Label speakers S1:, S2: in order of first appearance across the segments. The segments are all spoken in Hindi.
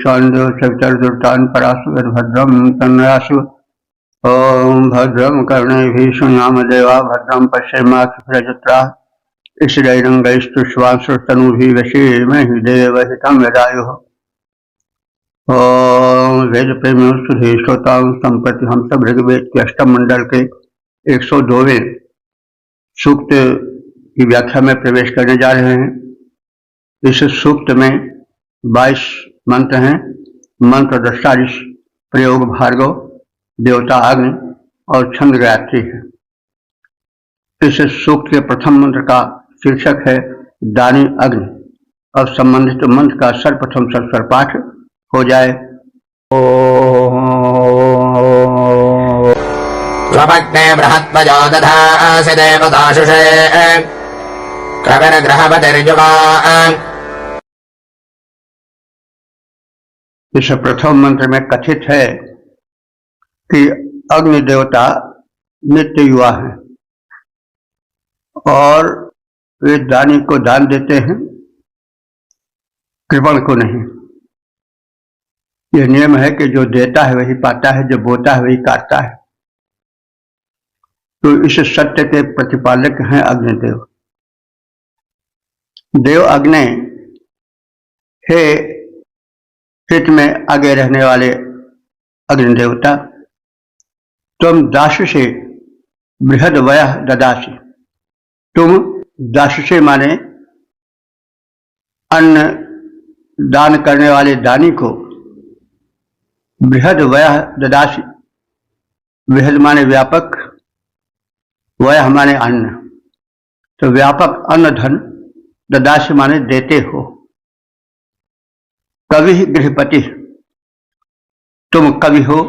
S1: ईशान्यो चतुर्दुर्तान् पराशुभद्रं तन्नयासु। ओम भद्रं कर्णैभिः शृणुयाम देवा भद्रं पश्येमाक्षभिर्यजत्राः। स्थिरैरङ्गैस्तुष्टुवांसस्तनूभिः व्यसेमहि देवहितं यदायुः। ओम वेद प्रेमी सुधे श्रोताओं संप्रति हम सब ऋग्वेद के अष्टम मंडल के 102वें सूक्त की व्याख्या में प्रवेश करने जा रहे हैं। इस सूक्त में 22 मंत्र हैं। मंत्र दृष्टारिष, प्रयोग भार्गव, देवता अग्नि और छंद गायत्री है। इस सूक्त के प्रथम मंत्र का शीर्षक है दानी अग्नि और संबंधित मंत्र का सर्वप्रथम सस्वर पाठ हो जाए।
S2: स्वपग्ने बृहत्पजो दधासि देवताशुषे कविर्ग्रहपतिर्युगा।
S1: इस प्रथम मंत्र में कथित है कि अग्नि देवता नित्य युवा हैं और वे दानी को दान देते हैं, कृपण को नहीं। यह नियम है कि जो देता है वही पाता है, जो बोता है वही काटता है। तो इस सत्य के प्रतिपालक हैं अग्निदेव। देव अग्नि हे हित में आगे रहने वाले अग्निदेवता, तुम दास से बृहद वयः ददासि। तुम दास से माने अन्न दान करने वाले दानी को बृहद वयः ददासि। बृहद माने व्यापक, वयः माने अन्न। तो व्यापक अन्न धन ददासि माने देते हो। कवि गृहपति, तुम कवि हो,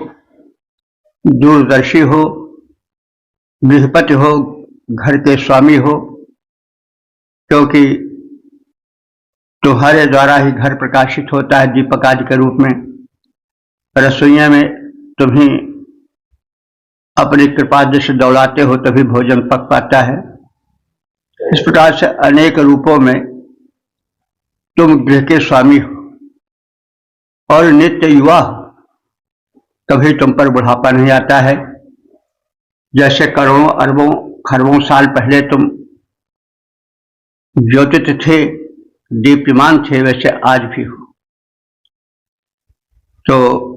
S1: दूरदर्शी हो, गृहपति हो, घर के स्वामी हो, क्योंकि तुम्हारे द्वारा ही घर प्रकाशित होता है दीपक आदि के रूप में। रसोइया में तुम ही अपनी कृपा दृष्टि दौड़ाते हो तभी भोजन पक पाता है। इस प्रकार से अनेक रूपों में तुम गृह के स्वामी हो और नित्य युवा हो, कभी तुम पर बुढ़ापा नहीं आता है। जैसे करोड़ों अरबों खरबों साल पहले तुम ज्योतित थे, दीप्यमान थे, वैसे आज भी हो। तो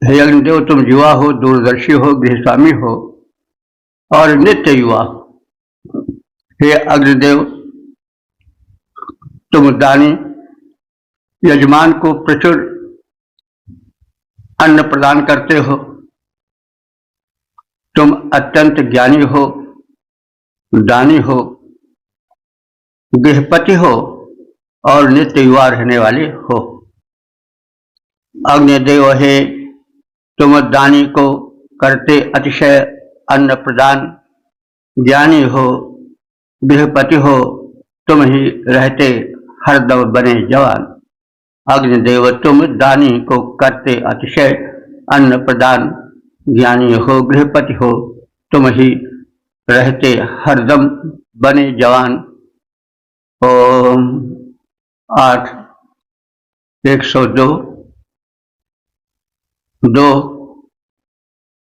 S1: हे अग्निदेव, तुम युवा हो, दूरदर्शी हो, गृहस्वामी हो और नित्य युवा हो। हे अग्निदेव, तुम दानी यजमान को प्रचुर अन्न प्रदान करते हो। तुम अत्यंत ज्ञानी हो, दानी हो, गृहपति हो और नित्य युवा रहने वाले हो। अग्निदेव हे, तुम दानी को करते अतिशय अन्न प्रदान, ज्ञानी हो, गृहपति हो, तुम ही रहते हरदम बने जवान। अग्निदेव, तुम दानी को करते अतिशय अन्न प्रदान, ज्ञानी हो, गृहपति हो, तुम ही रहते हरदम बने जवान। ओम 8 102 2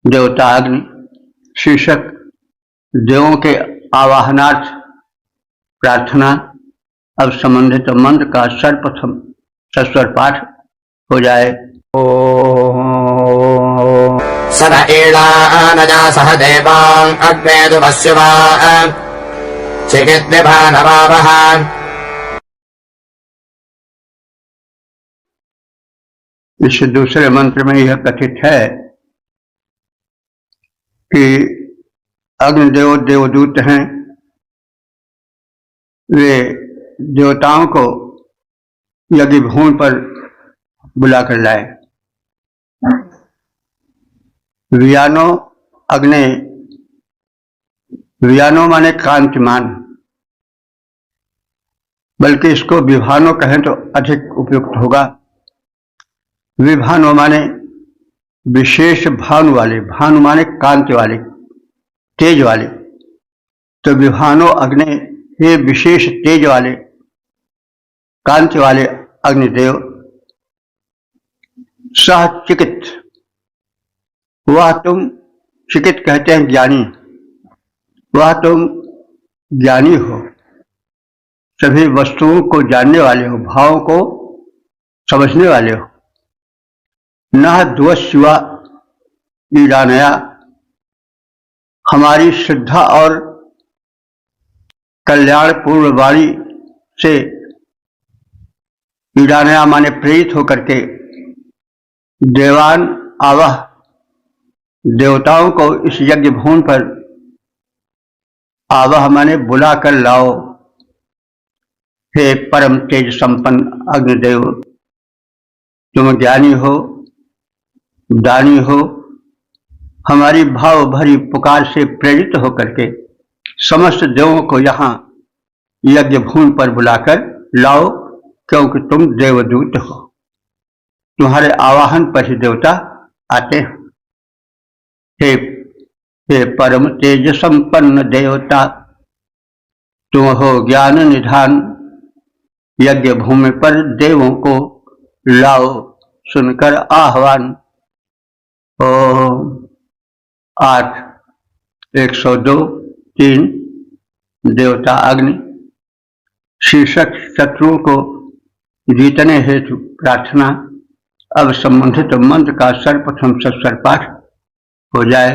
S1: देवता अग्नि। शीर्षक देवों के आवाहनार्थ प्रार्थना। अब संबंधित मंत्र का सर्वप्रथम सस्वर पाठ हो जाए। ओम
S2: सद ईळानजा सह देवां अग्ने दुमस्युवा चिकिद्विभानवावः।
S1: इस दूसरे मंत्र में यह कथित है कि अग्निदेव देवदूत हैं। वे देवताओं को यज्ञ भूमि पर बुला कर लाए। वियानो अग्नि, वियानो माने कांतिमान, बल्कि इसको विभानो कहें तो अधिक उपयुक्त होगा। विभानो माने विशेष भानु वाले, भानु माने कांति वाले, तेज वाले। तो विभानो अग्नि, ये विशेष तेज वाले, कांति वाले अग्निदेव, सह चिकित, वह तुम, चिकित कहते हैं ज्ञानी, वह तुम ज्ञानी हो, सभी वस्तुओं को जानने वाले हो, भावों को समझने वाले हो। न द्वशिवा ईरानया, हमारी श्रद्धा और कल्याण पूर्ण वाणी से ईरानया माने प्रेरित होकर के देवान आवाह, देवताओं को इस यज्ञ भूमि पर आवाह माने बुला कर लाओ। हे परम तेज संपन्न अग्निदेव, तुम ज्ञानी हो, दानी हो, हमारी भाव भरी पुकार से प्रेरित होकर के समस्त देवों को यहाँ यज्ञ भूमि पर बुलाकर लाओ, क्योंकि तुम देवदूत हो, तुम्हारे आवाहन पर ही देवता आते हैं। हे परम तेज संपन्न देवता, तुम हो ज्ञान निधान, यज्ञ भूमि पर देवों को लाओ सुनकर आह्वान। ओम 8 102 3 देवता अग्नि। शीर्षक शत्रुओं को जीतने हेतु प्रार्थना। अब संबंधित मंत्र का सर्वप्रथम सत्सर पाठ हो जाए।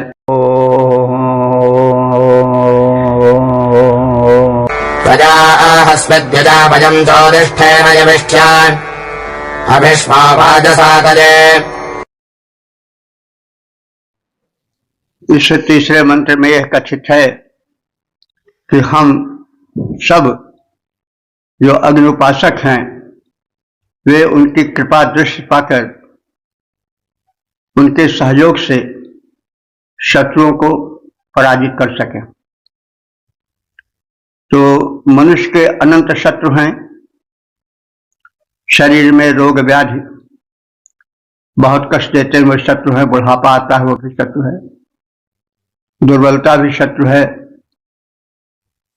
S2: प्रजाहस्मद्यजा भजं चोदिष्ठेन यविष्ठ्यान् अभिष्मा वाजसातये।
S1: इस तीसरे मंत्र में यह कथित है कि हम सब जो अग्नि उपासक हैं वे उनकी कृपा दृष्टि पाकर उनके सहयोग से शत्रुओं को पराजित कर सकें। तो मनुष्य के अनंत शत्रु हैं। शरीर में रोग व्याधि बहुत कष्ट देते हैं, वो शत्रु है। बुढ़ापा आता है, वो भी शत्रु है। दुर्बलता भी शत्रु है।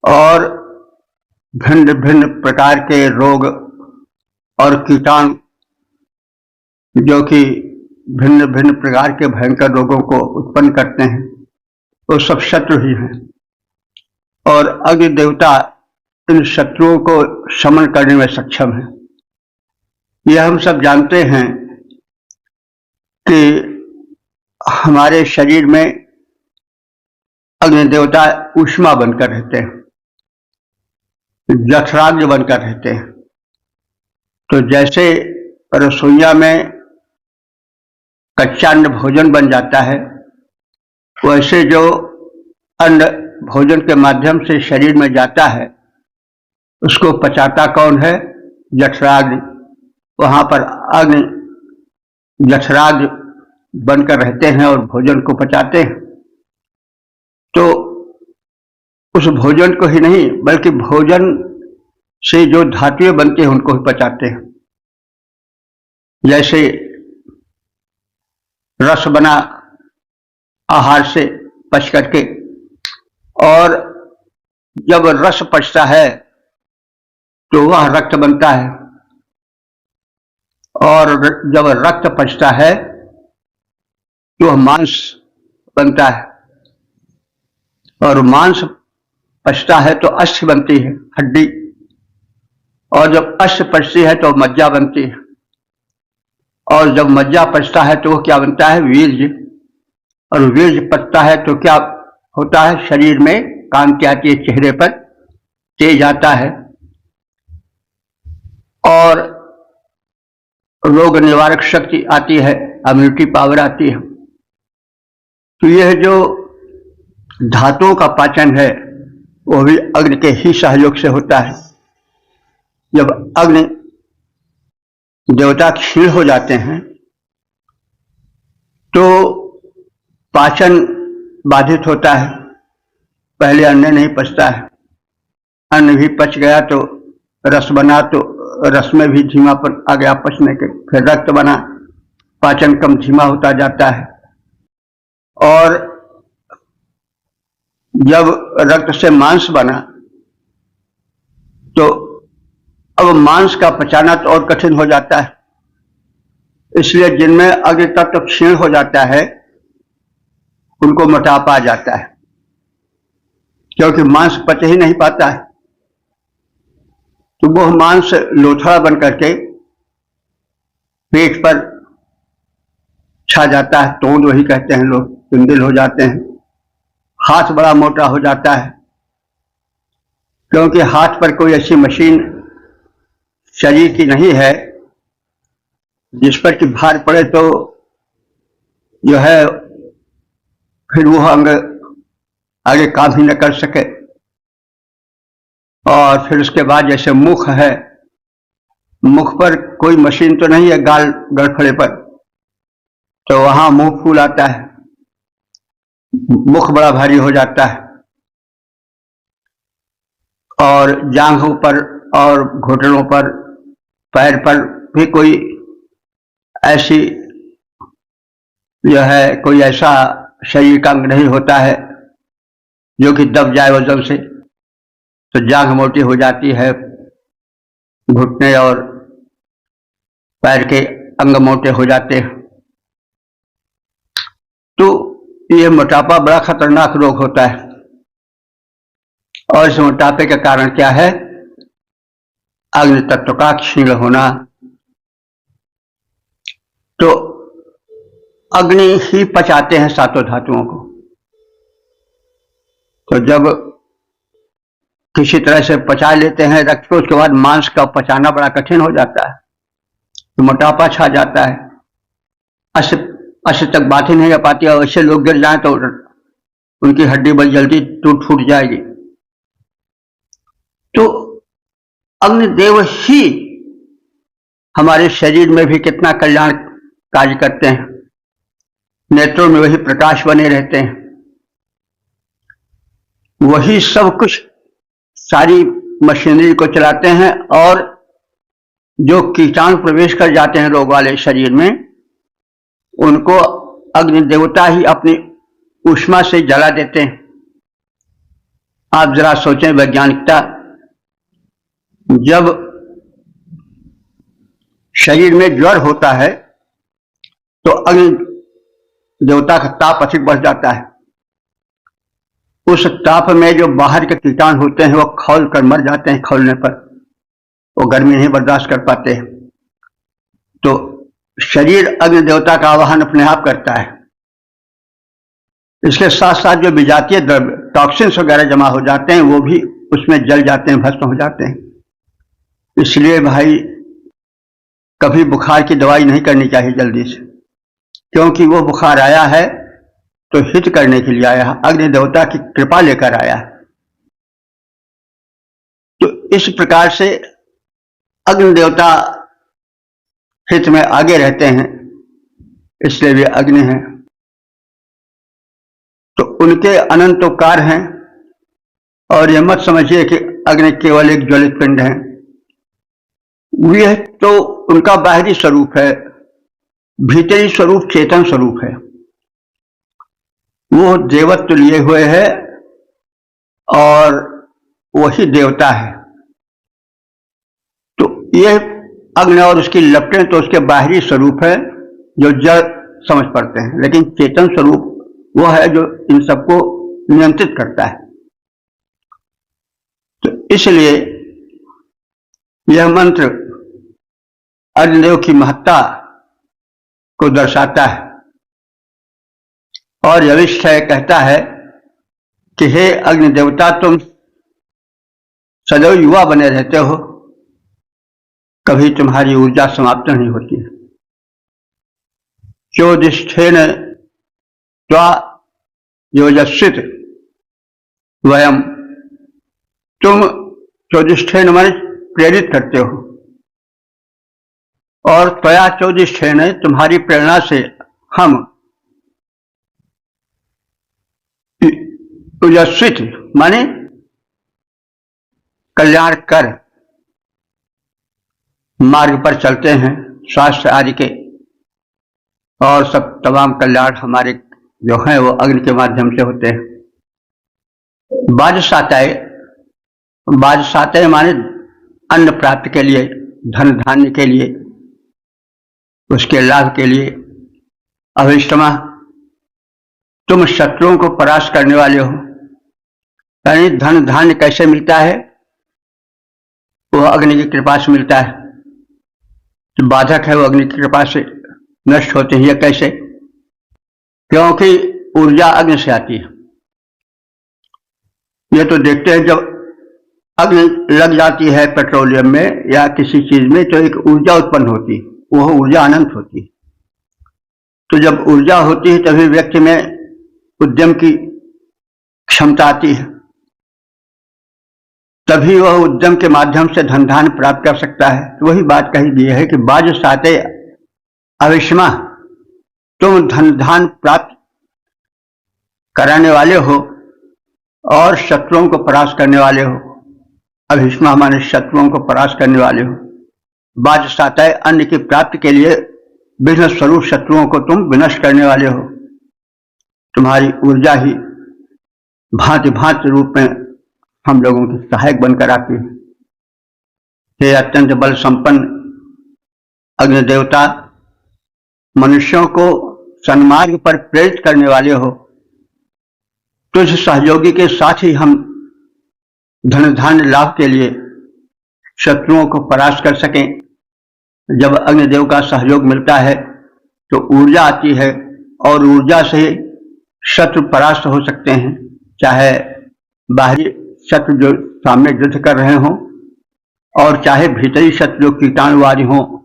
S1: और भिन्न भिन्न प्रकार के रोग और कीटाणु जो कि भिन्न भिन्न प्रकार के भयंकर रोगों को उत्पन्न करते हैं, वो सब शत्रु ही हैं। और अग्नि देवता इन शत्रुओं को शमन करने में सक्षम है। यह हम सब जानते हैं कि हमारे शरीर में अग्नि देवता ऊष्मा बनकर रहते हैं, जठराग्नि बनकर रहते हैं। तो जैसे रसोईया में कच्चा अन्न भोजन बन जाता है, वैसे जो अन्न भोजन के माध्यम से शरीर में जाता है उसको पचाता कौन है? जठराग्नि। वहां पर अग्नि जठराग्नि बनकर रहते हैं और भोजन को पचाते हैं। तो उस भोजन को ही नहीं बल्कि भोजन से जो धातुएं बनती हैं उनको ही पचाते हैं। जैसे रस बना आहार से पच करके, और जब रस पचता है तो वह रक्त बनता है, और जब रक्त पचता है तो वह मांस बनता है, और मांस पचता है तो अस्थि बनती है, हड्डी, और जब अस्थि पचती है तो मज्जा बनती है, और जब मज्जा पचता है तो वो क्या बनता है? वीर्य, और वीर्य पचता है तो क्या होता है? शरीर में कांति आती है, चेहरे पर तेज आता है, और रोग निवारक शक्ति आती है, इम्यूनिटी पावर आती है। तो यह जो धातुओं का पाचन है वो भी अग्नि के ही सहयोग से होता है। जब अग्नि देवता क्षीण हो जाते हैं तो पाचन बाधित होता है। पहले अन्न नहीं पचता है, अन्न भी पच गया तो रस बना, तो रस में भी धीमापन आ गया पचने के, फिर रक्त बना, पाचन कम धीमा होता जाता है। और जब रक्त से मांस बना तो अब मांस का पचाना तो और कठिन हो जाता है। इसलिए जिनमें अग्नि तत्व क्षीण हो जाता है उनको मोटापा आ जाता है, क्योंकि मांस पच ही नहीं पाता है। तो वो मांस लोथड़ा बन करके पेट पर छा जाता है, तोंद वही कहते हैं लोग, पिंडिल हो जाते हैं। हाथ बड़ा मोटा हो जाता है, क्योंकि हाथ पर कोई ऐसी मशीन शरीर की नहीं है जिस पर कि भार पड़े तो जो है फिर वो अंग आगे काम ही न कर सके। और फिर उसके बाद जैसे मुख है, मुख पर कोई मशीन तो नहीं है गाल गड़फड़े पर, तो वहां मुंह फूल आता है, मुख बड़ा भारी हो जाता है। और जांघों पर और घुटनों पर, पैर पर भी कोई ऐसी जो है कोई ऐसा शरीर का अंग नहीं होता है जो कि दब जाए वजन से, तो जांघ मोटी हो जाती है, घुटने और पैर के अंग मोटे हो जाते हैं। तो ये मोटापा बड़ा खतरनाक रोग होता है। और इस मोटापे का कारण क्या है? अग्नि तत्व का क्षीण होना। तो अग्नि ही पचाते हैं सातों धातुओं को। तो जब किसी तरह से पचा लेते हैं रक्त को, उसके बाद मांस का पचाना बड़ा कठिन हो जाता है, तो मोटापा छा जाता है, अस्सी तक बात ही नहीं आ पाती। और ऐसे लोग गिर जाएं तो उनकी हड्डी बड़ी जल्दी टूट फूट जाएगी। तो अग्निदेव ही हमारे शरीर में भी कितना कल्याण कार्य करते हैं। नेत्रों में वही प्रकाश बने रहते हैं, वही सब कुछ सारी मशीनरी को चलाते हैं। और जो कीटाणु प्रवेश कर जाते हैं रोग वाले शरीर में, उनको अग्नि देवता ही अपनी ऊष्मा से जला देते हैं। आप जरा सोचें, वैज्ञानिकता जब शरीर में ज्वर होता है तो अग्नि देवता का ताप अधिक बढ़ जाता है। उस ताप में जो बाहर के कीटाणु होते हैं वो खौल कर मर जाते हैं, खौलने पर वो गर्मी नहीं बर्दाश्त कर पाते हैं। तो शरीर अग्नि देवता का आवाहन अपने आप करता है। इसके साथ साथ जो विजातीय द्रव्य टॉक्सिन्स वगैरह जमा हो जाते हैं वो भी उसमें जल जाते हैं, भस्म हो जाते हैं। इसलिए भाई कभी बुखार की दवाई नहीं करनी चाहिए जल्दी से, क्योंकि वो बुखार आया है तो हित करने के लिए आया है, अग्नि देवता की कृपा लेकर आया है। तो इस प्रकार से अग्नि देवता हित में आगे रहते हैं, इसलिए वे अग्नि हैं। तो उनके अनंतोकार हैं। और यह मत समझिए कि अग्नि केवल एक ज्वलित पिंड है। वे तो उनका बाहरी स्वरूप है, भीतरी स्वरूप चेतन स्वरूप है। वो देवत्व लिए हुए है और वही देवता है। तो यह अग्नि और उसकी लपटें तो उसके बाहरी स्वरूप है जो जड़ समझ पड़ते हैं, लेकिन चेतन स्वरूप वो है जो इन सबको नियंत्रित करता है। तो इसलिए यह मंत्र अग्निदेव की महत्ता को दर्शाता है। और यविष्ठय कहता है कि हे अग्नि देवता, तुम सदैव युवा बने रहते हो, कभी तुम्हारी ऊर्जा समाप्त नहीं होती है। चोदिष्ठेन त्वा योजस्वित वयम, तुम चोदिष्ठेन माने प्रेरित करते हो, और त्वया चोदिष्ठेन तुम्हारी प्रेरणा से हम योजस्वित माने कल्याण कर मार्ग पर चलते हैं, स्वास्थ्य आदि के, और सब तमाम कल्याण हमारे जो हैं वो अग्नि के माध्यम से होते हैं। बाजसातय माने अन्न प्राप्ति के लिए, धन धान्य के लिए, उसके लाभ के लिए अभिष्टमा तुम शत्रुओं को परास्त करने वाले हो। यानी धन धान्य कैसे मिलता है? वो अग्नि की कृपा से मिलता है। जो बाधक है वो अग्नि की कृपा से नष्ट होते हैं। यह कैसे? क्योंकि ऊर्जा अग्नि से आती है। ये तो देखते हैं जब अग्नि लग जाती है पेट्रोलियम में या किसी चीज में तो एक ऊर्जा उत्पन्न होती है, वह ऊर्जा अनंत होती है। तो जब ऊर्जा होती है तभी व्यक्ति में उद्यम की क्षमता आती है, तभी वह उद्यम के माध्यम से धन धान प्राप्त कर सकता है। तो वही बात कही गई है कि बाज साते अविष्मा तुम धन धान प्राप्त कराने वाले हो और शत्रुओं को परास्त करने वाले हो। अभिष्मा माने शत्रुओं को परास्त करने वाले हो। बाज साते अन्न की प्राप्ति के लिए विघ्न स्वरूप शत्रुओं को तुम विनष्ट करने वाले हो। तुम्हारी ऊर्जा ही भांति भांति रूप में हम लोगों की सहायक बनकर आती है। हे अत्यंत बल संपन्न अग्निदेवता, मनुष्यों को सन्मार्ग पर प्रेरित करने वाले हो। तुझ सहयोगी के साथ ही हम धन धान्य लाभ के लिए शत्रुओं को परास्त कर सकें। जब अग्निदेव का सहयोग मिलता है तो ऊर्जा आती है और ऊर्जा से शत्रु परास्त हो सकते हैं, चाहे बाहरी शत्रु जो सामने युद्ध कर रहे हों और चाहे भीतरी शत्रु कीटाणुवादी हों,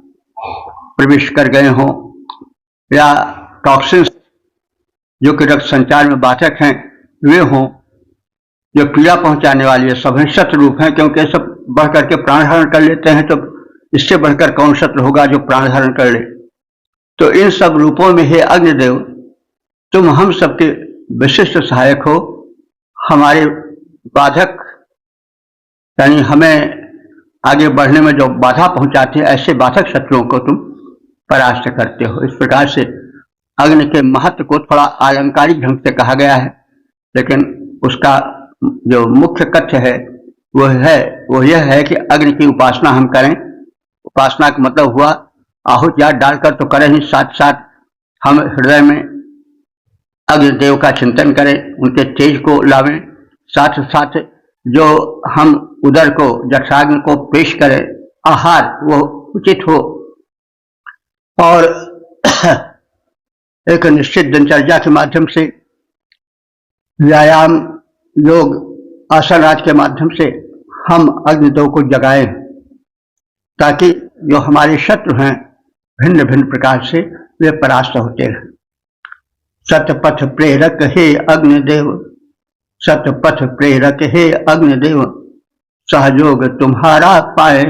S1: प्रवेश कर गए हों, या टॉक्सिन्स जो कि रक्त संचार में बाधक हैं वे हों, जो पीड़ा पहुंचाने वाली है, सब शत्रु रूप हैं। क्योंकि सब बढ़ करके प्राण धारण कर लेते हैं, तो इससे बढ़कर कौन शत्रु होगा जो प्राण धारण कर ले। तो इन सब रूपों में हे अग्निदेव, तुम हम सबके विशिष्ट सहायक हो। हमारे बाधक यानी हमें आगे बढ़ने में जो बाधा पहुंचाते हैं, ऐसे बाधक शत्रुओं को तुम परास्त करते हो। इस प्रकार से अग्नि के महत्व को थोड़ा अलंकारिक ढंग से कहा गया है, लेकिन उसका जो मुख्य कथ्य है वो यह है कि अग्नि की उपासना हम करें। उपासना का मतलब हुआ आहुतियात डालकर तो करें ही, साथ साथ हम हृदय में अग्निदेव का चिंतन करें, उनके तेज को लावें, साथ साथ जो हम उदर को जठराग्नि को पेश करें, आहार वो उचित हो और एक निश्चित दिनचर्या के माध्यम से व्यायाम, योग, आसन आदि के माध्यम से हम अग्निदेव को जगाएं, ताकि जो हमारे शत्रु हैं भिन्न भिन्न प्रकार से वे परास्त होते हैं। सतपथ प्रेरक हे अग्निदेव, सतपथ प्रेरक हे अग्निदेव, सहयोग तुम्हारा पाए,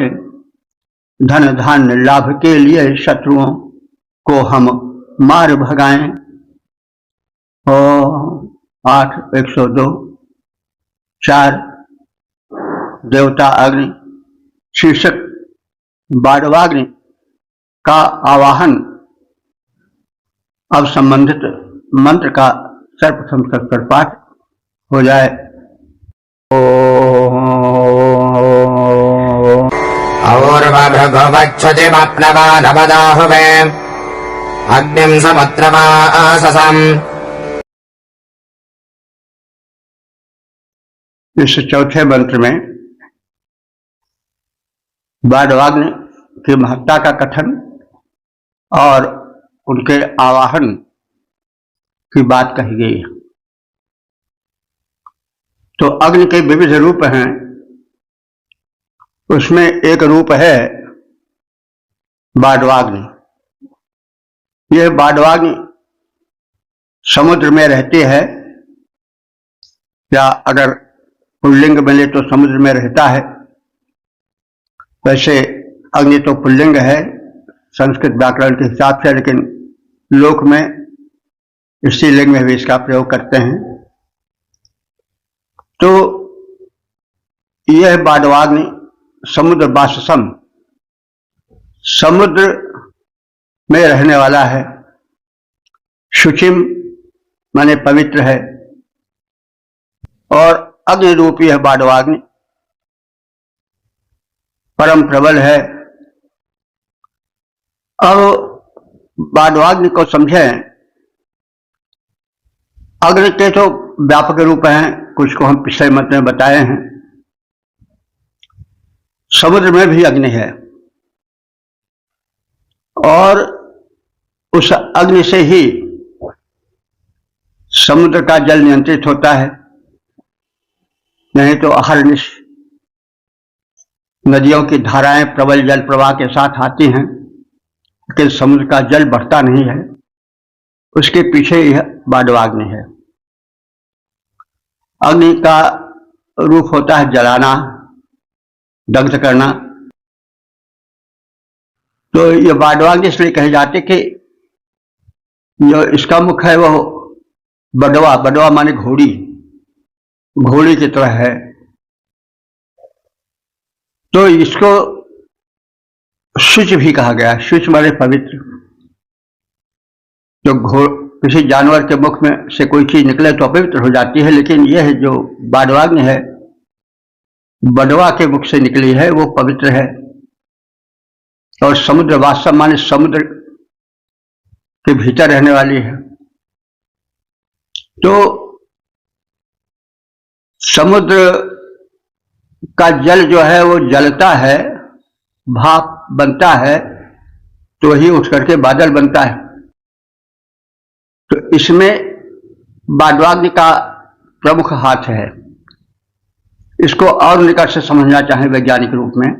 S1: धन धान्य लाभ के लिए शत्रुओं को हम मार भगाएं। 8:102 4 देवता अग्नि शीर्षक बाड़वाग्नि का आवाहन। अब संबंधित मंत्र का सर्वप्रथम सत्तर पाठ हो जाए।
S2: और्वभृगवच्छुतिमप्लवानवदाहुवे अग्निं समुद्रमाससम्।
S1: इस चौथे मंत्र में बाड़वाग्नि की महत्ता का कथन और उनके आवाहन की बात कही गई है। तो अग्नि के विविध रूप हैं, उसमें एक रूप है बाड़वाग्नि। यह बाड़वाग्नि समुद्र में रहती है, या अगर पुल्लिंग मिले तो समुद्र में रहता है। वैसे अग्नि तो पुल्लिंग है संस्कृत व्याकरण के हिसाब से, लेकिन लोक में स्त्रीलिंग में भी इसका प्रयोग करते हैं। तो यह बाड़वाग्नि समुद्र वाससम, समुद्र में रहने वाला है। शुचिम माने पवित्र है, और अग्नि रूपी है बाड़वाग्नि, परम प्रबल है। अब बाडवाग्नि को समझें, अग्नि के तो व्यापक रूप हैं, कुछ को हम पिछले मत में बताए हैं। समुद्र में भी अग्नि है और उस अग्नि से ही समुद्र का जल नियंत्रित होता है, नहीं तो अहर्निश नदियों की धाराएं प्रबल जल प्रवाह के साथ आती हैं, लेकिन समुद्र का जल बढ़ता नहीं है। उसके पीछे यह बाडवाग्नि है। अग्नि का रूप होता है जलाना, दग्ध करना। तो ये बाडवाग्नि इसलिए कहे जाते कि जो इसका मुख है वो बडवा, बडवा माने घोड़ी, घोड़ी की तरह है। तो इसको शुच भी कहा गया। शुच माने पवित्र। जो किसी जानवर के मुख में से कोई चीज निकले तो अपवित्र हो जाती है, लेकिन यह जो बाडवाग्नि है, बडवा के मुख से निकली है, वो पवित्र है। और समुद्र वास्तव माने समुद्र के भीतर रहने वाली है। तो समुद्र का जल जो है वो जलता है, भाप बनता है, तो ही उठ करके बादल बनता है। तो इसमें बाडवाग्नि का प्रमुख हाथ है। इसको और निकट से समझना चाहें वैज्ञानिक रूप में,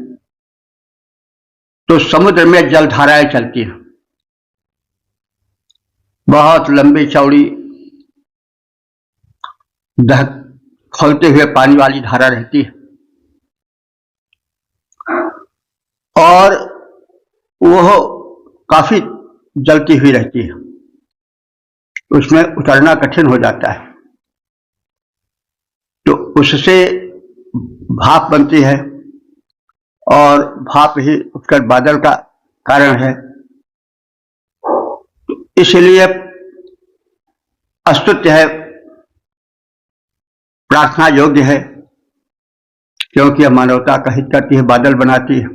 S1: तो समुद्र में जलधाराएं चलती हैं, बहुत लंबी चौड़ी खोलते हुए पानी वाली धारा रहती है और वह काफी जलती हुई रहती है। उसमें उतरना कठिन हो जाता है, तो उससे भाप बनती है और भाप ही उठकर बादल का कारण है। इसलिए अस्तुत्य है, प्रार्थना योग्य है, क्योंकि यह मानवता का हित करती है, बादल बनाती है।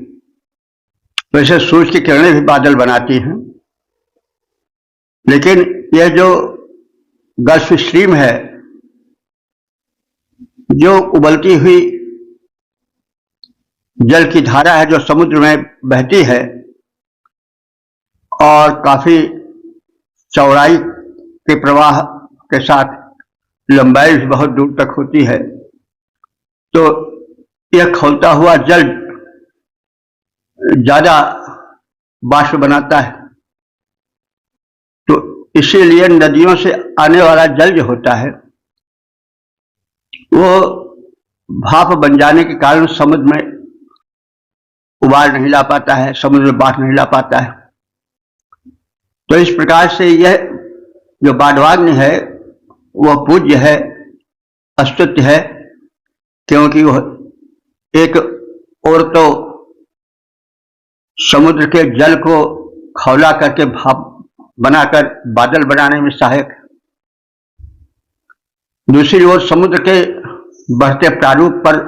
S1: वैसे सूरज की किरणें भी बादल बनाती हैं, लेकिन यह जो गल्फ स्ट्रीम है, जो उबलती हुई जल की धारा है जो समुद्र में बहती है और काफी चौड़ाई के प्रवाह के साथ लंबाई भी बहुत दूर तक होती है, तो यह खौलता हुआ जल ज्यादा वाष्प बनाता है। तो इसीलिए नदियों से आने वाला जल जो होता है वो भाप बन जाने के कारण समुद्र में उबाल नहीं ला पाता है, समुद्र में बाढ़ नहीं ला पाता है। तो इस प्रकार से यह जो बाडवाग्नि है वह पूज्य है, अस्तुत्य है, क्योंकि वह एक और तो समुद्र के जल को खौला करके भाप बनाकर बादल बनाने में सहायक है, दूसरी ओर समुद्र के बढ़ते प्रारूप पर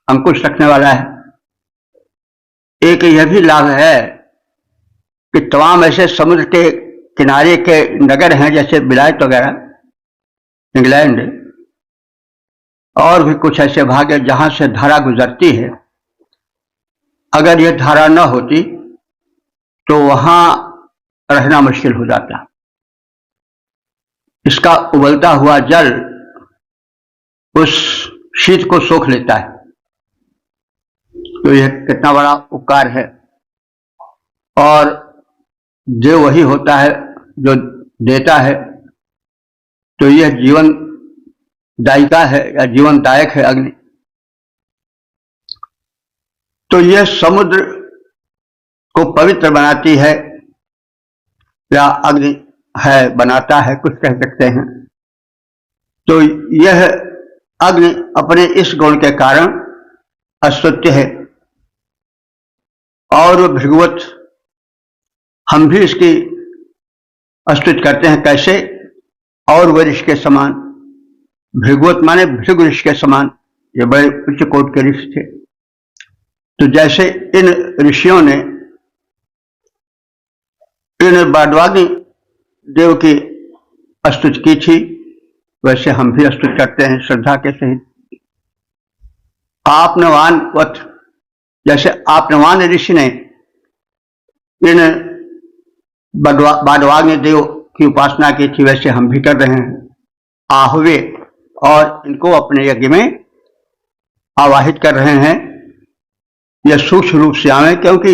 S1: अंकुश रखने वाला है। एक यह भी लाभ है कि तमाम ऐसे समुद्र के किनारे के नगर हैं, जैसे बिलायत वगैरह, इंग्लैंड, और भी कुछ ऐसे भाग हैं जहां से धारा गुजरती है। अगर यह धारा न होती तो वहां रहना मुश्किल हो जाता। इसका उबलता हुआ जल उस शीत को सोख लेता है। तो यह कितना बड़ा उपकार है। और जो वही होता है जो देता है, तो यह जीवन दायिका है या जीवनदायक है अग्नि। तो यह समुद्र को पवित्र बनाती है या अग्नि है बनाता है, कुछ कह सकते हैं। तो यह अग्नि अपने इस गुण के कारण अस्तुत्य है और भृगुवत हम भी इसकी स्तुति करते हैं। कैसे? और वृक्ष के समान। भृगुवत माने भृगु ऋषि के समान, ये बड़े उच्च कोटि के ऋषि थे। तो जैसे इन ऋषियों ने इन्होंने बाडवाग्नि देव की स्तुति की थी, वैसे हम भी स्तुति करते हैं श्रद्धा के सहित। आपनवान वत, जैसे आपनवान ऋषि ने इन बाडवाग्नि देव की उपासना की थी, वैसे हम भी कर रहे हैं। आहुवे, और इनको अपने यज्ञ में आवाहित कर रहे हैं। यह सूक्ष्म रूप से आवे, क्योंकि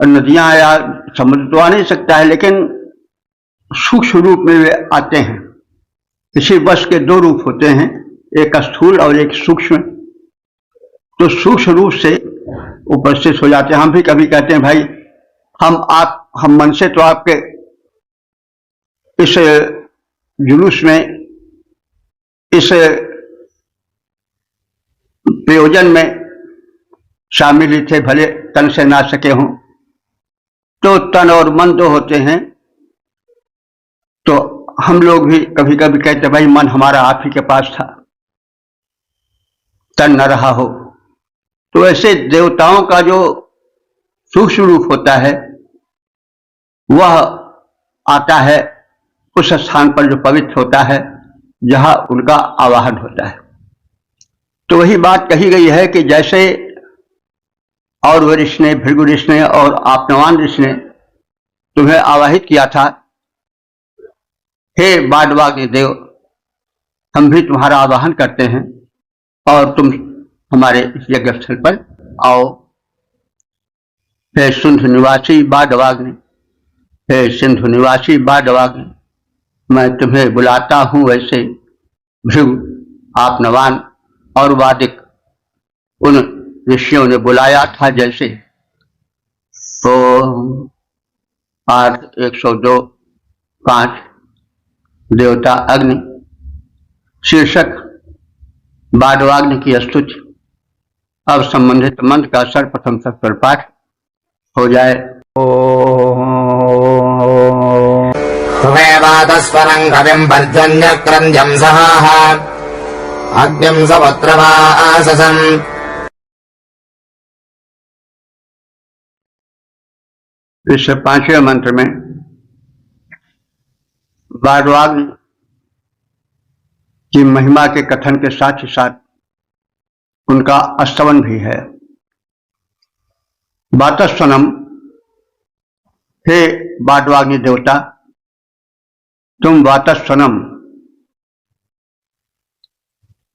S1: नदियां या समुद्र तो आ नहीं सकता है, लेकिन सूक्ष्म रूप में वे आते हैं। किसी वस्तु के दो रूप होते हैं, एक स्थूल और एक सूक्ष्म। तो सूक्ष्म रूप से उपस्थित हो जाते हैं। हम भी कभी कहते हैं भाई हम मन से तो आपके इस जुलूस में, इस प्रयोजन में शामिल ही थे, भले तन से ना सके हों। तो तन और मन दो होते हैं। तो हम लोग भी कभी कभी कहते भाई मन हमारा आप ही के पास था, तन न रहा हो। तो ऐसे देवताओं का जो सूक्ष्म रूप होता है वह आता है उस स्थान पर जो पवित्र होता है, जहां उनका आवाहन होता है। तो वही बात कही गई है कि जैसे और ऋषि ने, भृगु ऋषि ने और आपनवान ऋषि ने तुम्हें आवाहित किया था, हे बाडवाग्नि देव, हम भी तुम्हारा आवाहन करते हैं और तुम हमारे इस यज्ञ स्थल पर आओ। हे सिंधु निवासी बाडवाग्नि, हे सिंधु निवासी बाडवाग्नि, मैं तुम्हें बुलाता हूं। वैसे भृगु, आपनवान और वादिक उन ऋषियों ने बुलाया था जैसे। तो 8 102 5 देवता अग्नि शीर्षक बाडवाग्नि की स्तुति। अब संबंधित मंत्र का सर्वप्रथम सत्वर पाठ हो जाए।
S2: त्वमेवातस्वरं कविं पर्जन्यक्रन्द्यं सहाः अग्निं सवत्रवाससम्।
S1: इस 5वें मंत्र में बाडवाग्नि की महिमा के कथन के साथ ही साथ उनका स्तवन भी है। वातस्वनम, हे बाडवाग्नि देवता, तुम वातस्वनम,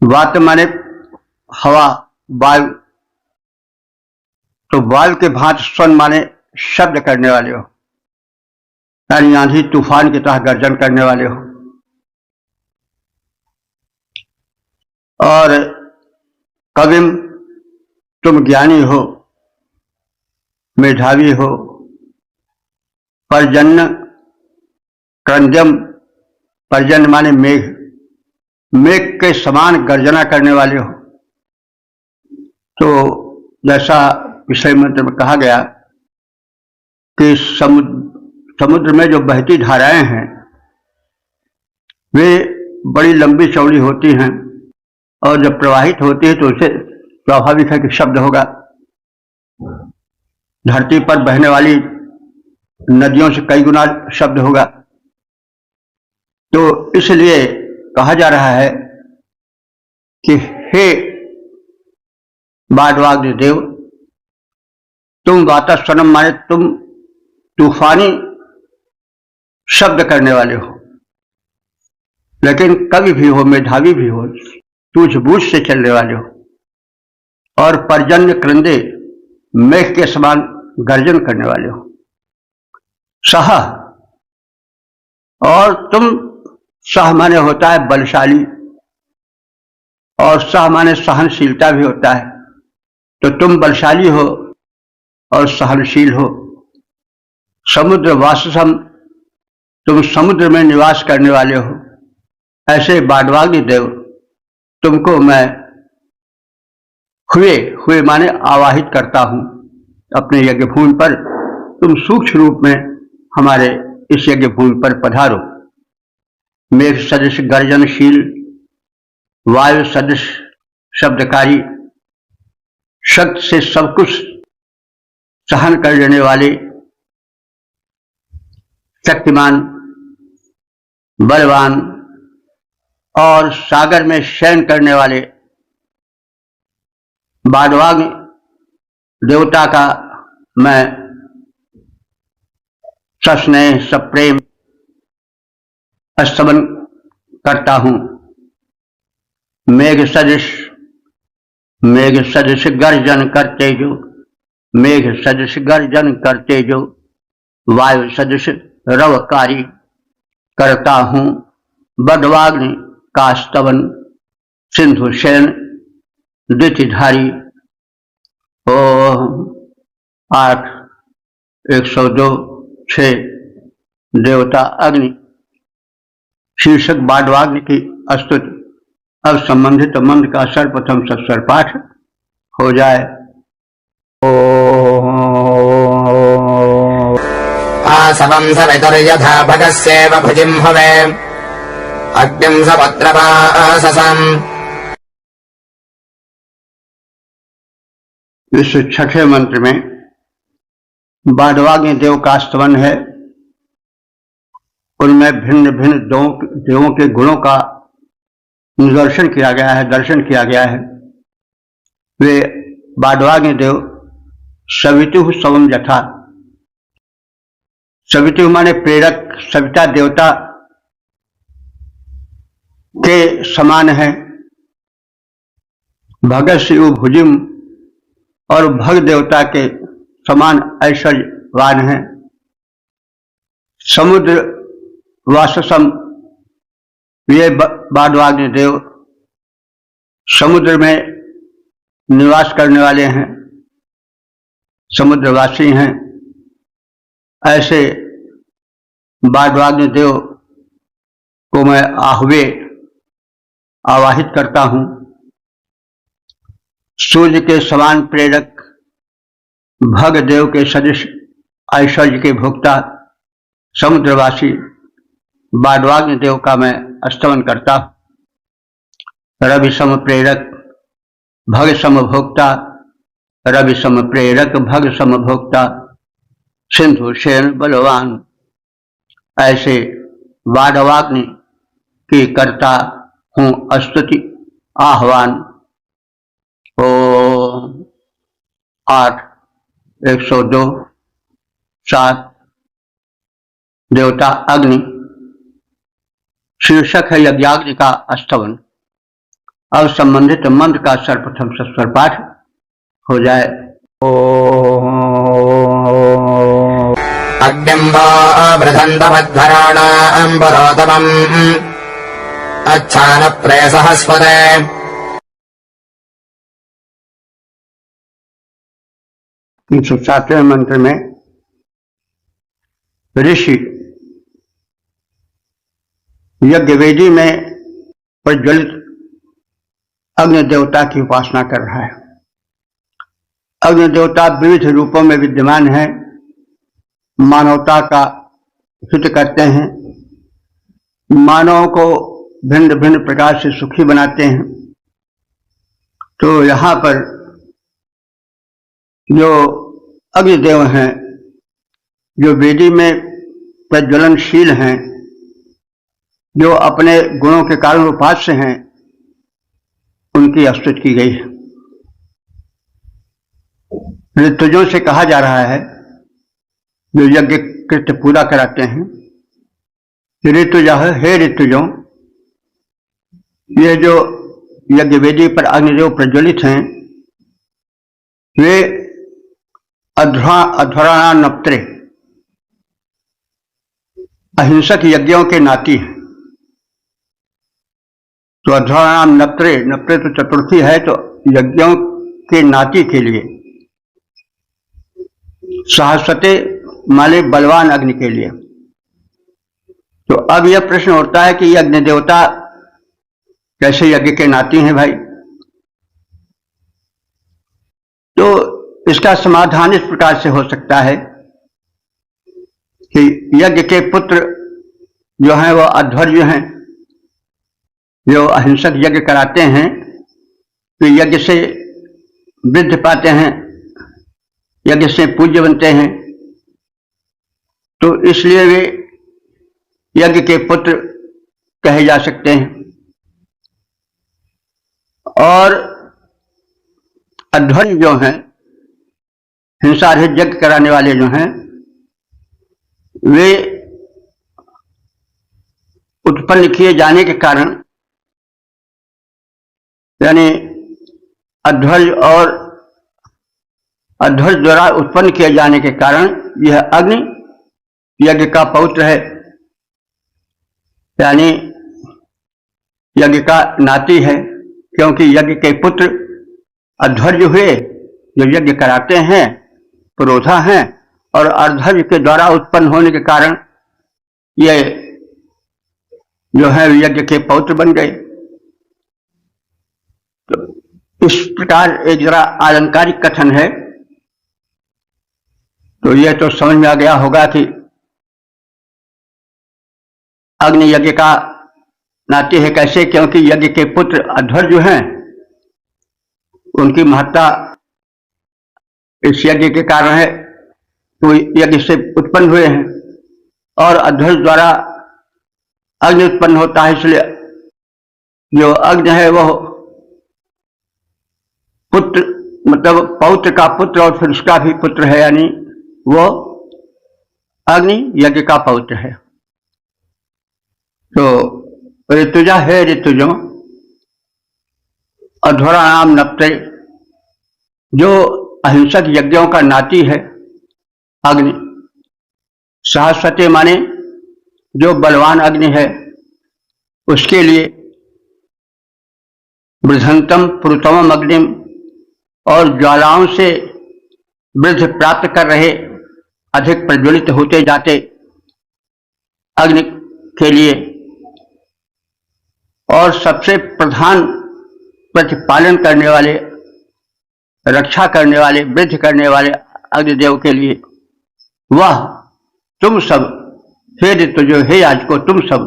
S1: वात माने हवा, वायु, तो वायु के भांति स्वन माने शब्द करने वाले हो, यानी आंधी तूफान की तरह गर्जन करने वाले हो। और कविम, तुम ज्ञानी हो, मेधावी हो। पर्जन्य क्रंद्यम, पर्जन्य माने मेघ, मेघ के समान गर्जना करने वाले हो। तो जैसा विषय मंत्र में कहा गया कि समुद्र में जो बहती धाराएं हैं वे बड़ी लंबी चौड़ी होती हैं, और जब प्रवाहित होती है तो उसे स्वाभाविक है कि शब्द होगा। धरती पर बहने वाली नदियों से कई गुना शब्द होगा। तो इसलिए कहा जा रहा है कि हे बाडवाग्नि देव, तुम वातस्वनम माने तुम तूफानी शब्द करने वाले हो, लेकिन कवि भी हो, मेधावी भी हो, सूझबूझ से चलने वाले हो। और पर्जन्य क्रंदे, मेघ के समान गर्जन करने वाले हो। सह, और तुम, सह माने होता है बलशाली, और सह माने सहनशीलता भी होता है। तो तुम बलशाली हो और सहनशील हो। समुद्र वाससम, तुम समुद्र में निवास करने वाले हो। ऐसे बाडवाग्नि देव, तुमको मैं हुए माने आवाहित करता हूं अपने यज्ञ भूमि पर। तुम सूक्ष्म रूप में हमारे इस यज्ञ भूमि पर पधारो। मेघ सदृश गर्जनशील, वायु सदृश शब्दकारी, शब्द से सब कुछ सहन कर लेने वाले, शक्तिमान, बलवान और सागर में शयन करने वाले बाडवाग्नि देवता का मैं सस्नेह सप्रेम स्तवन करता हूं। मेघ सदृश गर्जन करते जो, मेघ सदृश गर्जन करते जो, वायु सदृश रवकारी करता हूं बडवाग्नि का स्तवन, सिंधु शयन द्वितीधारी। ओ 8 102 6 देवता अग्नि शीर्षक बाडवाग्नि की स्तुति। अब संबंधित मंत्र का सर्वप्रथम सत्स्वर पाठ हो जाए।
S2: आसवं सवितुर्यथा भगस्येव भुजिम्भवे अग्निं सपत्रवाससम्।
S1: इस छठे मंत्र में बाडवाग्नि देव का स्तवन है। उनमें भिन्न भिन्न देवों के गुणों का निदर्शन किया गया है, दर्शन किया गया है। वे बाडवाग्नि देव सवितु सवम यथा, सवितु माने प्रेरक, सविता देवता के समान है। भगस्यु भुजिम और भग देवता के समान ऐश्वर्यवान है। समुद्र वाससम, ये बाडवाग्नि देव समुद्र में निवास करने वाले हैं, समुद्रवासी हैं। ऐसे बाडवाग्नि देव को मैं आहवे आवाहित करता हूं। सूर्य के समान प्रेरक, भग देव के सदृश ऐश्वर्य के भोक्ता, समुद्रवासी बाडवाग्नि देव का मैं स्तवन करता हूं। रवि सम प्रेरक, भग सम भोक्ता, रवि सम प्रेरक, भग सम भोक्ता, सिंधु शयन बलवान। ऐसे बाडवाग्नि की करता हूं स्तुति आह्वान। ओ 8 102 7 देवता अग्नि शीर्षक है यज्ञाग्नि का स्तवन। अब संबंधित मंत्र का सर्वप्रथम सत्स्वर पाठ हो जाए।
S2: अग्निम्बो बृहन्तमध्वराणाम् पुरोतमम् अच्छान प्रेसहस्पते।
S1: 307वें मंत्र में ऋषि यज्ञवेदी में प्रज्वलित अग्नि देवता की उपासना कर रहा है। अग्नि देवता विविध रूपों में विद्यमान है, मानवता का हित करते हैं, मानव को भिन्न भिन्न प्रकार से सुखी बनाते हैं। तो यहाँ पर जो अग्निदेव हैं, जो वेदी में प्रज्वलनशील हैं, जो अपने गुणों के कारण उपास्य हैं, उनकी स्तुति की गई है। ऋतुजों से कहा जा रहा है, जो यज्ञ कृत्य पूरा कराते हैं, ऋतुज, हे ऋतुजों, ये जो यज्ञ वेदी पर अग्निदेव प्रज्वलित हैं, वे अध्वराणाम नप्त्रे, अहिंसक यज्ञों के नाती हैं। तो अध्वराणाम नप्त्रे, नप्त्रे तो चतुर्थी है, तो यज्ञों के नाती के लिए सहस्वते माले बलवान अग्नि के लिए। तो अब यह प्रश्न उठता है कि यज्ञ देवता कैसे यज्ञ के नाती हैं भाई? तो इसका समाधान इस प्रकार से हो सकता है कि यज्ञ के पुत्र जो हैं वो अध्वर्य हैं, जो अहिंसक यज्ञ कराते हैं, तो यज्ञ से वृद्धि पाते हैं, यज्ञ से पूज्य बनते हैं। तो इसलिए वे यज्ञ के पुत्र कहे जा सकते हैं। और अध्वर्य जो हैं, हिंसा रहित यज्ञ कराने वाले जो हैं, वे उत्पन्न किए जाने के कारण, यानी अध्वर्य और अध्वर्य द्वारा उत्पन्न किए जाने के कारण यह अग्नि यज्ञ का पौत्र है, यानी यज्ञ का नाती है। क्योंकि यज्ञ के पुत्र अध्वर्य हुए जो यज्ञ कराते हैं, पुरोधा हैं, और अध्वर्य के द्वारा उत्पन्न होने के कारण ये जो है यज्ञ के पौत्र बन गए। तो इस प्रकार एक जरा आलंकारिक कथन है। तो यह तो समझ में आ गया होगा कि अग्नि यज्ञ का नाती है। कैसे? क्योंकि यज्ञ के पुत्र अध्वर्य जो हैं, उनकी महत्ता इस यज्ञ के कारण है, वो यज्ञ से उत्पन्न हुए हैं, और अध्वर्य द्वारा अग्नि उत्पन्न होता है। इसलिए जो अग्नि है वह पुत्र, मतलब पौत्र का पुत्र, और फिर उसका भी पुत्र है, यानी वो अग्नि यज्ञ का पौत्र है। तो ऋतुजा है ऋतुजो अध्वरा नाम नप्ते, जो अहिंसक यज्ञों का नाती है अग्नि। सहस्वते माने जो बलवान अग्नि है, उसके लिए वृद्धंतम पुरुतमम अग्निम, और ज्वालाओं से वृद्धि प्राप्त कर रहे, अधिक प्रज्वलित होते जाते अग्नि के लिए, और सबसे प्रधान प्रतिपालन करने वाले, रक्षा करने वाले, वृद्धि करने वाले अग्निदेव के लिए, वह तुम सब हे ऋतु जो हे आज को तुम सब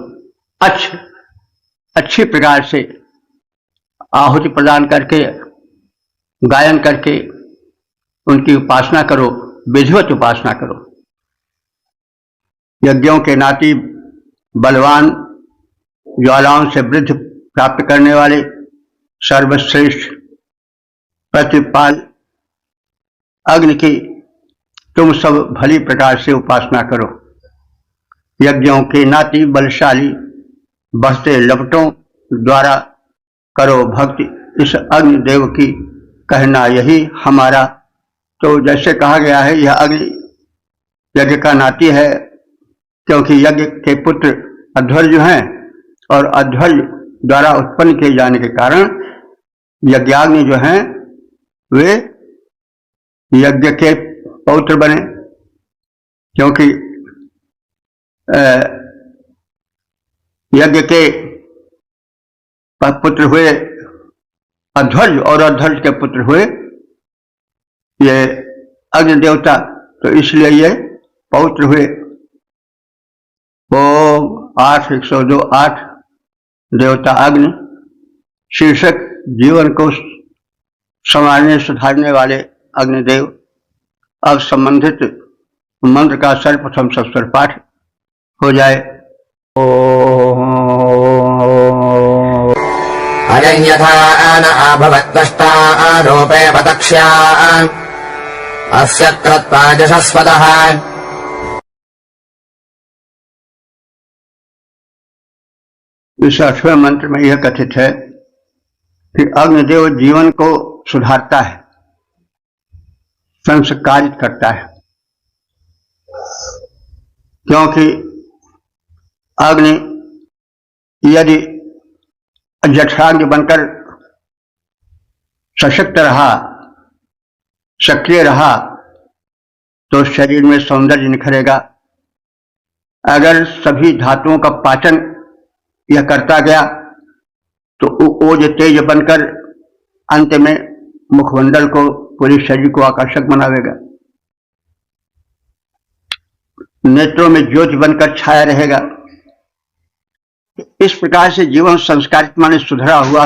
S1: अच्छी प्रकार से आहुति प्रदान करके, गायन करके उनकी उपासना करो, विधिवत उपासना करो। यज्ञों के नाती, बलवान, ज्वालाओं से वृद्धि प्राप्त करने वाले, सर्वश्रेष्ठ प्रतिपाल अग्नि की तुम सब भली प्रकार से उपासना करो। यज्ञों के नाती बलशाली बढ़ते लपटों द्वारा करो भक्ति इस अग्निदेव की, कहना यही हमारा। तो जैसे कहा गया है, यह अग्नि यज्ञ का नाती है, क्योंकि यज्ञ के पुत्र अध्वर्य जो हैं, और अध्वर्य द्वारा उत्पन्न किए जाने के कारण यज्ञाग्नि जो हैं वे यज्ञ के पौत्र बने। क्योंकि यज्ञ के पुत्र हुए अध्वर्य, और अध्वर्य के पुत्र हुए ये अग्नि देवता, तो इसलिए ये पौत्र हुए। ओम 8:102 8 देवता अग्नि शीर्षक जीवन को संवारने सुधारने वाले अग्निदेव। अब संबंधित मंत्र का सर्वप्रथम सस्वर पाठ हो जाए।
S2: अयं यथा न आभवत्तष्टा रूपे पतक्ष्या अस्य कृत्वा यशस्वतः।
S1: इस 8वें मंत्र में यह कथित है कि अग्निदेव जीवन को सुधारता है, संस्कारित करता है। क्योंकि अग्नि यदि जठराग्नि बनकर सशक्त रहा, सक्रिय रहा, तो शरीर में सौंदर्य निखरेगा। अगर सभी धातुओं का पाचन यह करता गया तो ओज तेज बनकर अंत में मुखमंडल को, पूरे शरीर को आकर्षक बनावेगा। नेत्रों में ज्योति बनकर छाया रहेगा। इस प्रकार से जीवन संस्कारित माने सुधरा हुआ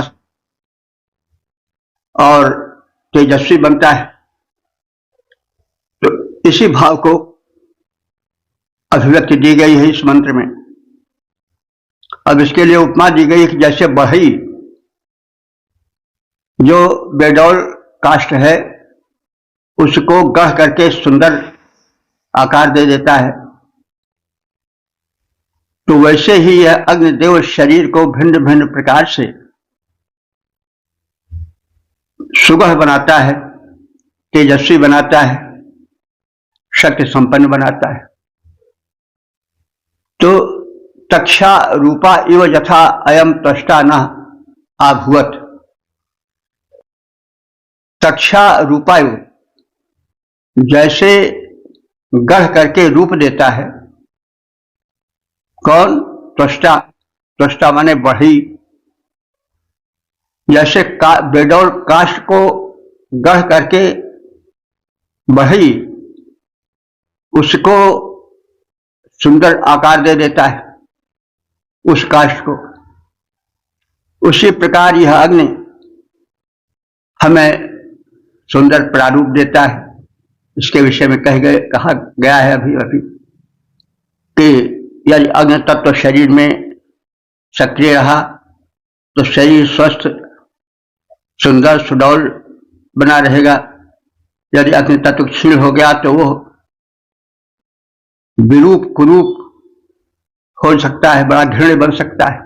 S1: और तेजस्वी बनता है। तो इसी भाव को अभिव्यक्ति दी गई है इस मंत्र में। अब इसके लिए उपमा दी गई कि जैसे बढ़ई जो बेडौल काष्ठ है उसको गढ़ करके सुंदर आकार दे देता है, तो वैसे ही यह अग्निदेव शरीर को भिन्न भिन्न प्रकार से सुगढ़ बनाता है, तेजस्वी बनाता है, शक्ति संपन्न बनाता है। तो तक्षा रूपा इव यथा अयम त्वष्टा न आभुवत। तक्षा रूपा इव, जैसे गढ़ करके रूप देता है कौन? त्वष्टा। त्वष्टा माने बढ़ी। जैसे बेडौल काष्ठ को गढ़ करके बढ़ी उसको सुंदर आकार दे देता है उस काष्ठ को, उसी प्रकार यह अग्नि हमें सुंदर प्रारूप देता है। इसके विषय में कहा गया है अभी कि यदि अग्नि तत्व शरीर में सक्रिय रहा तो शरीर स्वस्थ सुंदर सुडौल बना रहेगा। यदि अग्नि तत्व क्षीण हो गया तो वो विरूप कुरूप हो सकता है, बड़ा घृण्य बन सकता है,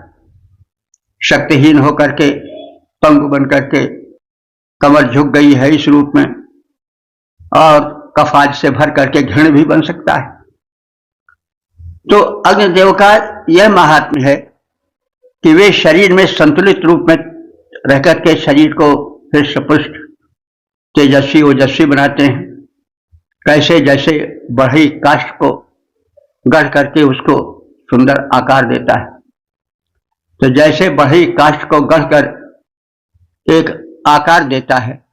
S1: शक्तिहीन होकर के पंगु बन करके कमर झुक गई है इस रूप में, और कफाज से भर करके घृण्य भी बन सकता है। तो अग्निदेव का यह महात्म्य है कि वे शरीर में संतुलित रूप में रह करके शरीर को हृष्ट पुष्ट तेजस्वी ओजस्वी बनाते हैं। कैसे? जैसे बढ़ई काष्ठ को गढ़ करके उसको सुंदर आकार देता है, तो जैसे बढ़ई काष्ठ को गढ़ कर एक आकार देता है,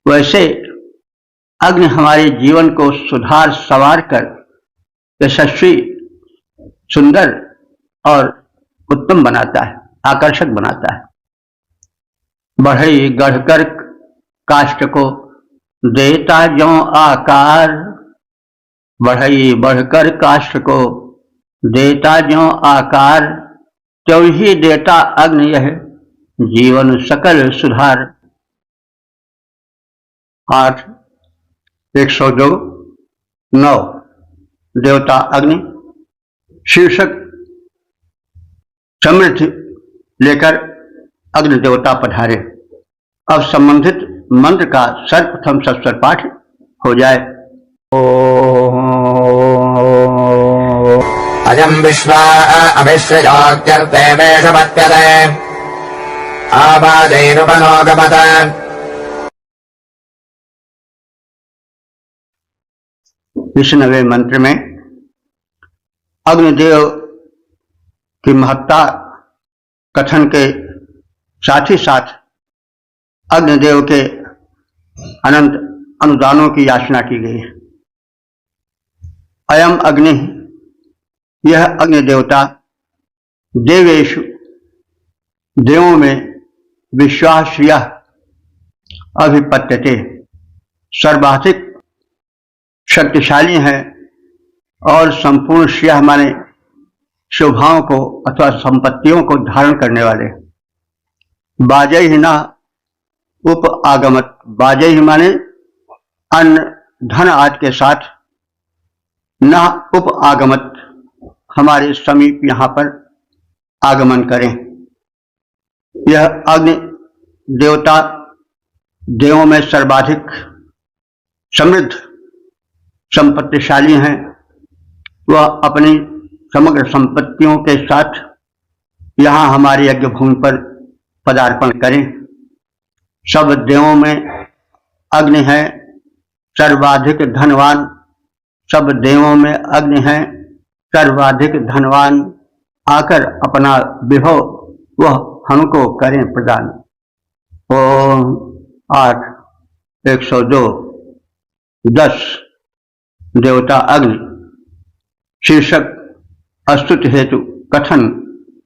S1: वैसे अग्नि हमारे जीवन को सुधार संवार कर यशस्वी सुंदर और उत्तम बनाता है, आकर्षक बनाता है। बढ़ई गढ़कर काष्ठ को देता जो आकार, बढ़ई बढ़कर काष्ठ को देता जो आकार, त्यों ही देता अग्नि यह जीवन सकल सुधार। 8 102 9 देवता अग्नि शीर्षक समृद्धि लेकर अग्नि देवता पधारे। अब संबंधित मंत्र का सर्वप्रथम सस्वर पाठ हो जाए।
S2: अजम विश्वा अभिश्रयोत्यर्तेवेशपत्यते आवादैरुपनोगमत।
S1: इस नवे मंत्र में अग्निदेव की महत्ता कथन के साथ ही साथ अग्निदेव के अनंत अनुदानों की याचना की गई है। अयम अग्नि, यह अग्नि देवता देवेषु, देवों में विश्वाश्रिय अभिपत्यते, सर्वाधिक शक्तिशाली है और संपूर्ण श्रेय माने शोभाओं को अथवा संपत्तियों को धारण करने वाले। बाजय ही ना उप आगमत, बाजय ही माने अन्न धन आदि के साथ, न उप आगमत हमारे समीप यहाँ पर आगमन करें। यह अग्नि देवता देवों में सर्वाधिक समृद्ध संपत्तिशाली हैं। वह अपनी समग्र संपत्तियों के साथ यहाँ हमारे यज्ञ भूमि पर पदार्पण करें। सब देवों में अग्नि है, सर्वाधिक धनवान, सब देवों में अग्नि है, सर्वाधिक धनवान, आकर अपना विभव वह हमको करें प्रदान। ओम 8 102 10 देवता अग्नि शीर्षक अस्तुति हेतु कथन।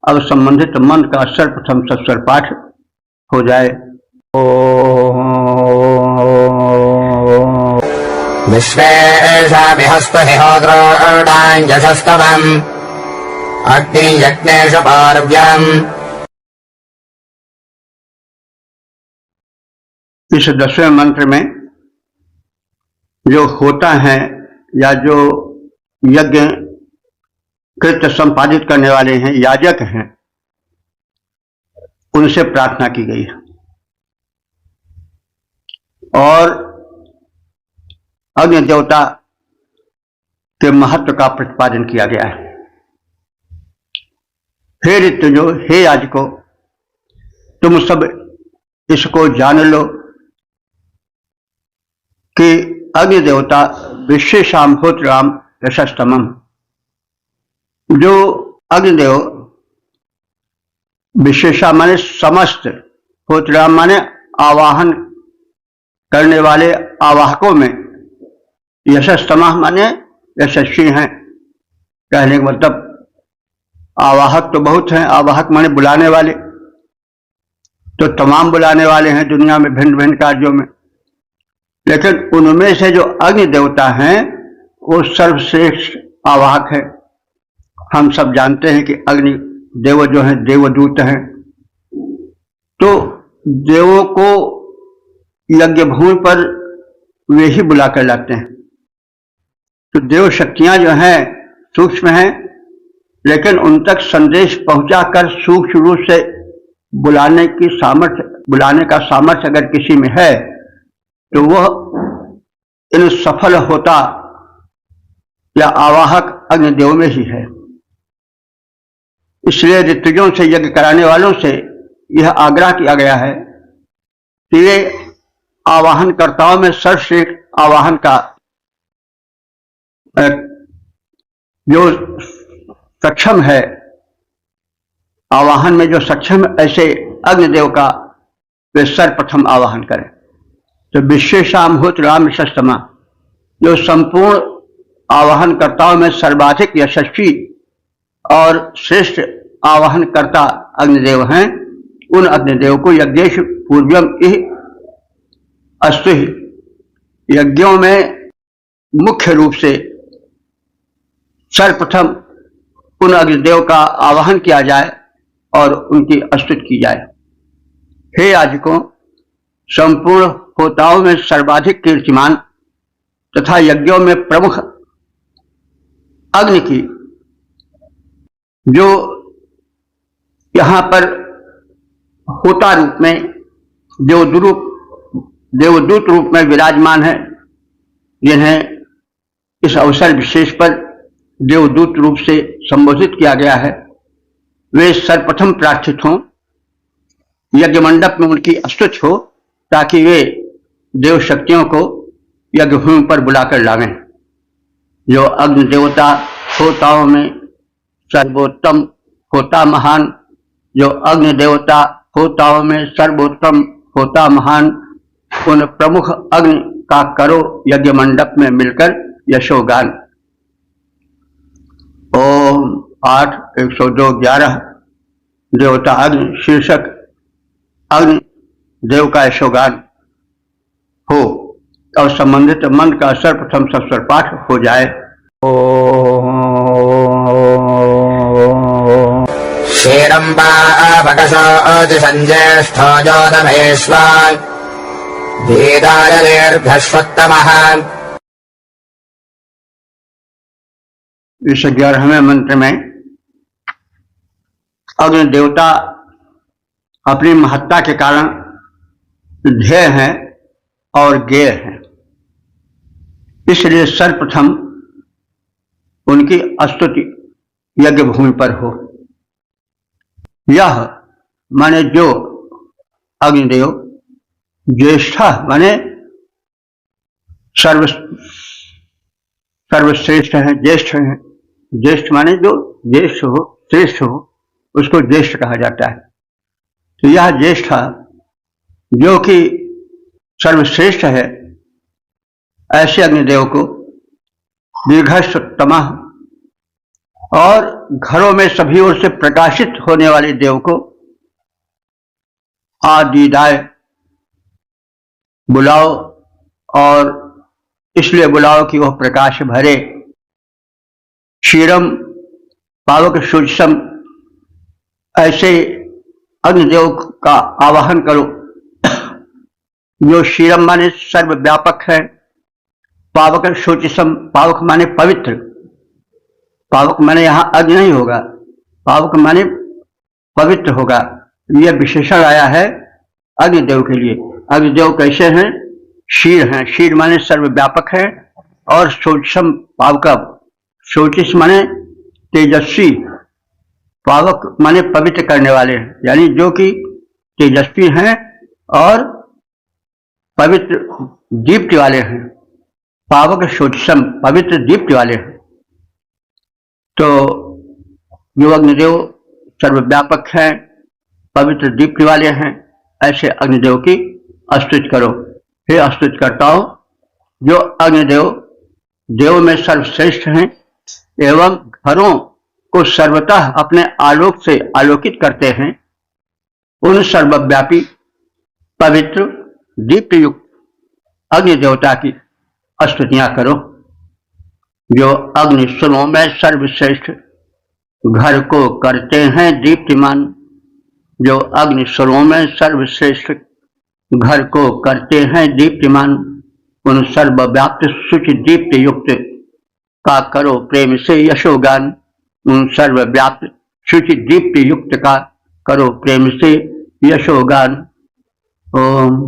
S1: अब संबंधित मंत्र का सर्वप्रथम सस्वर पाठ हो जाए।
S2: विश्वेशा विहस्पतिहोत्रोडाञ्जसस्तवम् अग्नियज्ञेषु पार्व्यम्।
S1: इस 10वें मंत्र में जो होता है या जो यज्ञ कृत्य संपादित करने वाले हैं, याजक हैं, उनसे प्रार्थना की गई है और अग्नि देवता के महत्व का प्रतिपादन किया गया है। हे ऋतुजो, हे याजको, तुम सब इसको जान लो कि अग्नि देवता विशेषाम होत्राम यशस्तमम, जो अग्निदेव विशेषा माने समस्त, होत्राम माने आवाहन करने वाले आवाहकों में, यशस्तमा माने यशस्वी हैं। कहने का मतलब आवाहक तो बहुत हैं, आवाहक माने बुलाने वाले, तो तमाम बुलाने वाले हैं दुनिया में भिन्न भिन्न कार्यों में, लेकिन उनमें से जो अग्नि देवता हैं वो सर्वश्रेष्ठ आवाहक है। हम सब जानते हैं कि अग्नि देव जो हैं देवदूत हैं, तो देवों को यज्ञ भूमि पर वे ही बुला कर लाते हैं। तो देव शक्तियां जो हैं सूक्ष्म हैं, लेकिन उन तक संदेश पहुंचाकर सूक्ष्म रूप से बुलाने का सामर्थ्य अगर किसी में है तो वह इन सफल होता या आवाहक अग्निदेव में ही है। इसलिए ऋतुजों से, यज्ञ कराने वालों से यह आग्रह किया गया है कि ये आवाहन कर्ताओं में सर्वश्रेष्ठ आवाहन का जो सक्षम है, आवाहन में जो सक्षम, ऐसे अग्निदेव का वे सर्वप्रथम आवाहन करें। तो विशेषाम होत राम यशस्तमा, जो संपूर्ण आवाहन कर्ताओं में सर्वाधिक यशस्वी और श्रेष्ठ आवाहन कर्ता अग्निदेव हैं, उन अग्निदेव को यज्ञेश पूर्वम अस्तु, यज्ञों में मुख्य रूप से सर्वप्रथम उन अग्निदेव का आवाहन किया जाए और उनकी स्तुति की जाए। हे याजकों, संपूर्ण होताओं में सर्वाधिक कीर्तिमान तथा यज्ञों में प्रमुख अग्नि की, जो यहां पर होता रूप में देवदूत रूप में विराजमान है, जिन्हें इस अवसर विशेष पर देवदूत रूप से संबोधित किया गया है, वे सर्वप्रथम प्रार्थित हों, यज्ञ मंडप में उनकी स्तुति हो, ताकि वे देव शक्तियों को यज्ञ भूमि पर बुलाकर लावें। जो अग्नि देवता होताओं में सर्वोत्तम, होता महान, जो अग्नि देवता होताओं में सर्वोत्तम, होता महान, उन प्रमुख अग्नि का करो यज्ञ मंडप में मिलकर यशोगान। ओम 8 102 11 देवता अग्नि शीर्षक अग्नि देव का यशोगान हो और संबंधित मंत्र का सर्वप्रथम सस्वर पाठ हो जाए।
S2: श्रीरंबा संज्येष्ठो जोतमेश्वर वेदायर्घस्वत्तमः।
S1: इस 11वें मंत्र में अग्नि देवता अपनी महत्ता के कारण ध्येय हैं और ज्ञेय हैं, इसलिए सर्वप्रथम उनकी स्तुति यज्ञ भूमि पर हो। यह माने जो अग्निदेव ज्येष्ठ माने सर्वश्रेष्ठ हैं, ज्येष्ठ हैं। ज्येष्ठ माने जो ज्येष्ठ हो, श्रेष्ठ हो, उसको ज्येष्ठ कहा जाता है। तो यह ज्येष्ठ जो कि सर्वश्रेष्ठ है, ऐसे अग्निदेव को दीर्घस्तमा और घरों में सभी ओर से प्रकाशित होने वाले देव को आदिदाय बुलाओ, और इसलिए बुलाओ कि वह प्रकाश भरे। क्षीरम पावक सूक्ष्म ऐसे अग्निदेव का आवाहन करो जो क्षीरम माने सर्वव्यापक है, पावक सूक्ष्म, पावक माने पवित्र, पावक माने यहां अग्नि नहीं होगा, पावक माने पवित्र होगा। यह विशेषण आया है अग्निदेव के लिए। अग्निदेव कैसे हैं? क्षीर हैं, क्षीर माने सर्वव्यापक है, और सूक्ष्म पावक, सूक्ष्म माने तेजस्वी, पावक माने पवित्र करने वाले हैं, यानी जो कि तेजस्वी हैं और पवित्र दीप्ति वाले हैं। पावक सूक्ष्म पवित्र दीप्ति वाले हैं। तो जो अग्निदेव सर्वव्यापक हैं, पवित्र दीप्ति वाले हैं, ऐसे अग्निदेव की स्तुति करो। हे स्तुति करताओं, जो अग्निदेव देव में सर्वश्रेष्ठ हैं एवं घरों को सर्वतः अपने आलोक से आलोकित करते हैं, उन सर्वव्यापी पवित्र दीप्त युक्त अग्नि देवता की स्तुतियां करो। जो अग्नि सुनो में सर्वश्रेष्ठ घर को करते हैं दीप्तिमान, जो अग्नि सुनो में सर्वश्रेष्ठ घर को करते हैं दीप्तिमान, उन सर्वव्याप्त शुचि दीप्त युक्त का करो प्रेम से यशोगान, उन सर्वव्याप्त शुचि दीप्त युक्त का करो प्रेम से यशोगान। ओम।